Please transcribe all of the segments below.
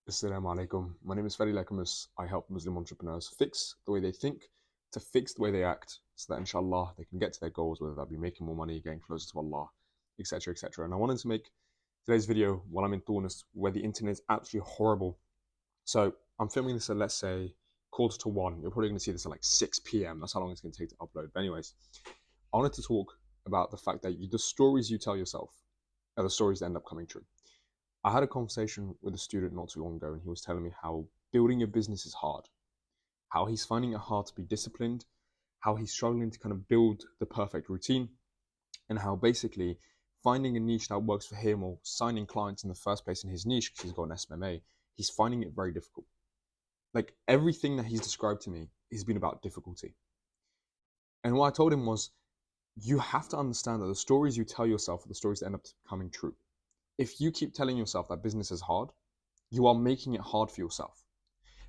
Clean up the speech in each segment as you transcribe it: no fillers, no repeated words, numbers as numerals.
Assalamu alaikum. My name is Fadi Lakamus. I help Muslim entrepreneurs fix the way they think to fix the way they act so that inshallah they can get to their goals, whether that be making more money, getting closer to Allah, etc. etc. And I wanted to make today's video while I'm in Tunis where the internet is absolutely horrible. So I'm filming this at, let's say, 1:45. You're probably going to see this at like 6 p.m. That's how long it's going to take to upload. But anyways, I wanted to talk about the fact that the stories you tell yourself are the stories that end up coming true. I had a conversation with a student not too long ago, and he was telling me how building a business is hard, how he's finding it hard to be disciplined, how he's struggling to kind of build the perfect routine, and how basically finding a niche that works for him or signing clients in the first place in his niche because he's got an SMMA, he's finding it very difficult. Like everything that he's described to me has been about difficulty. And what I told him was, you have to understand that the stories you tell yourself are the stories that end up coming true. If you keep telling yourself that business is hard, you are making it hard for yourself.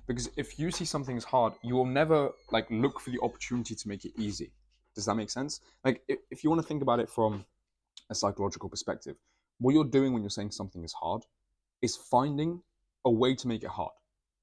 Because if you see something as hard, you will never like look for the opportunity to make it easy. Does that make sense? Like if you want to think about it from a psychological perspective, what you're doing when you're saying something is hard is finding a way to make it hard.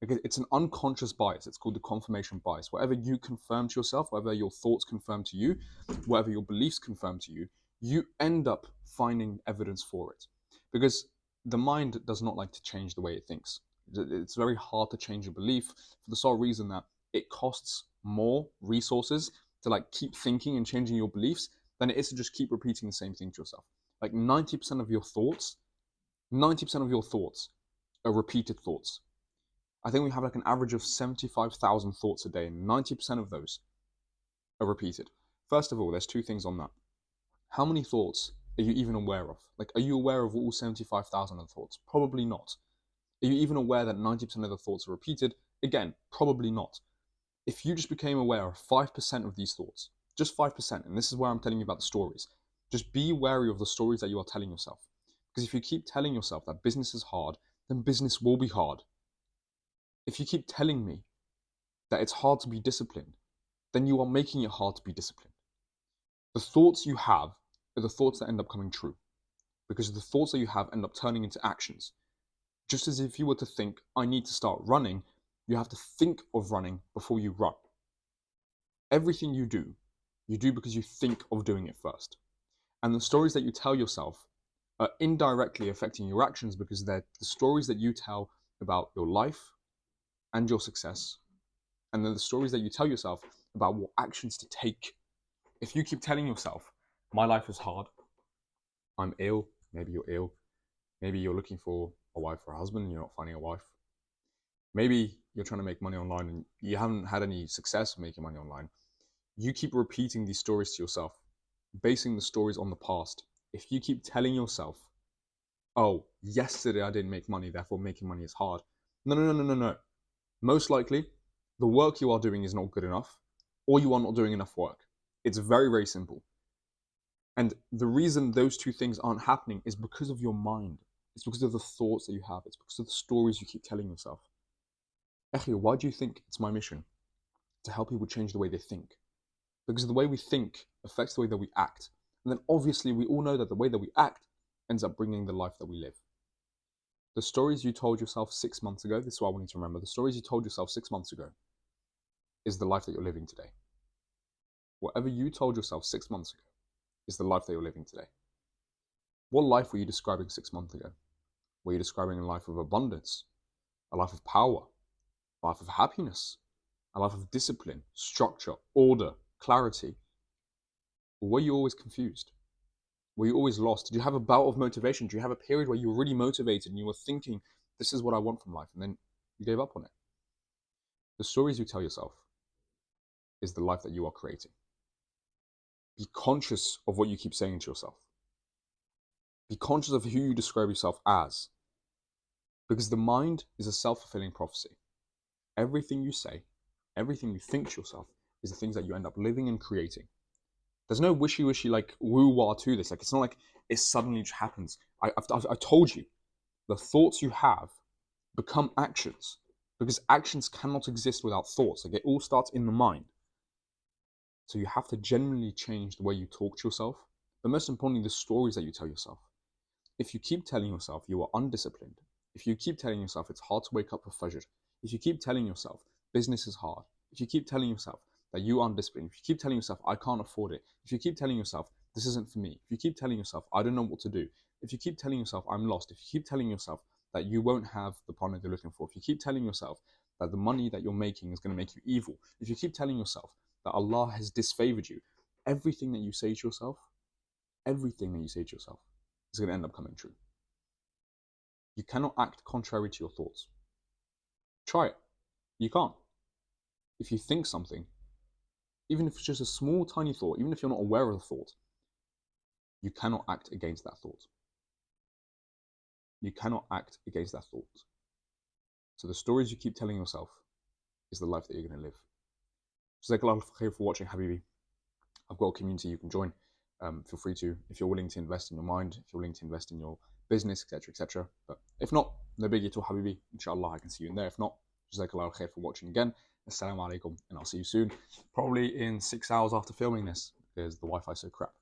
Because it's an unconscious bias. It's called the confirmation bias. Whatever you confirm to yourself, whatever your thoughts confirm to you, whatever your beliefs confirm to you, you end up finding evidence for it. Because the mind does not like to change the way it thinks. It's very hard to change a belief for the sole reason that it costs more resources to like keep thinking and changing your beliefs than it is to just keep repeating the same thing to yourself. Like 90% of your thoughts, 90% of your thoughts are repeated thoughts. I think we have like an average of 75,000 thoughts a day, and 90% of those are repeated. First of all, there's two things on that. How many thoughts are you even aware of? Like, are you aware of all 75,000 of the thoughts? Probably not. Are you even aware that 90% of the thoughts are repeated? Again, probably not. If you just became aware of 5% of these thoughts, just 5%, and this is where I'm telling you about the stories, just be wary of the stories that you are telling yourself. Because if you keep telling yourself that business is hard, then business will be hard. If you keep telling me that it's hard to be disciplined, then you are making it hard to be disciplined. The thoughts you have are the thoughts that end up coming true, because the thoughts that you have end up turning into actions. Just as if you were to think, I need to start running, you have to think of running before you run. Everything you do because you think of doing it first. And the stories that you tell yourself are indirectly affecting your actions because they're the stories that you tell about your life and your success. And then the stories that you tell yourself about what actions to take. If you keep telling yourself, my life is hard, I'm ill, maybe you're ill, maybe you're looking for a wife or a husband and you're not finding a wife. Maybe you're trying to make money online and you haven't had any success making money online. You keep repeating these stories to yourself, basing the stories on the past. If you keep telling yourself, oh, yesterday I didn't make money, therefore making money is hard. No. Most likely, the work you are doing is not good enough, or you are not doing enough work. It's very, very simple. And the reason those two things aren't happening is because of your mind. It's because of the thoughts that you have. It's because of the stories you keep telling yourself. Akhi, why do you think it's my mission to help people change the way they think? Because the way we think affects the way that we act. And then obviously we all know that the way that we act ends up bringing the life that we live. The stories you told yourself 6 months ago, this is what I want you to remember. The stories you told yourself 6 months ago is the life that you're living today. Whatever you told yourself 6 months ago is the life that you're living today. What life were you describing 6 months ago? Were you describing a life of abundance, a life of power, a life of happiness, a life of discipline, structure, order, clarity? Or were you always confused? Were you always lost? Did you have a bout of motivation? Do you have a period where you were really motivated and you were thinking, this is what I want from life, and then you gave up on it? The stories you tell yourself is the life that you are creating. Be conscious of what you keep saying to yourself. Be conscious of who you describe yourself as. Because the mind is a self-fulfilling prophecy. Everything you say, everything you think to yourself is the things that you end up living and creating. There's no wishy-washy like woo-wah to this. Like it's not like it suddenly just happens. I told you, the thoughts you have become actions because actions cannot exist without thoughts. Like it all starts in the mind. So you have to genuinely change the way you talk to yourself, but most importantly, the stories that you tell yourself. If you keep telling yourself you are undisciplined, If you keep telling yourself it's hard to wake up for Fajr, if you keep telling yourself business is hard, if you keep telling yourself that you aren't disciplined, if you keep telling yourself I can't afford it, if you keep telling yourself this isn't for me, if you keep telling yourself I don't know what to do, if you keep telling yourself I'm lost, if you keep telling yourself that you won't have the partner you're looking for, if you keep telling yourself that the money that you're making is going to make you evil, if you keep telling yourself that Allah has disfavored you, everything that you say to yourself, is going to end up coming true. You cannot act contrary to your thoughts. Try it. You can't. If you think something, even if it's just a small, tiny thought, even if you're not aware of the thought, you cannot act against that thought. You cannot act against that thought. So the stories you keep telling yourself is the life that you're going to live. Jazakallah khair for watching, Habibi. I've got a community you can join. Feel free to, if you're willing to invest in your mind, if you're willing to invest in your business, etc., etc. But if not, no biggie at all, Habibi. Inshallah, I can see you in there. If not, Jazakallah khair for watching again. Assalamu alaikum, and I'll see you soon. Probably in 6 hours after filming this, because the Wi-Fi is so crap.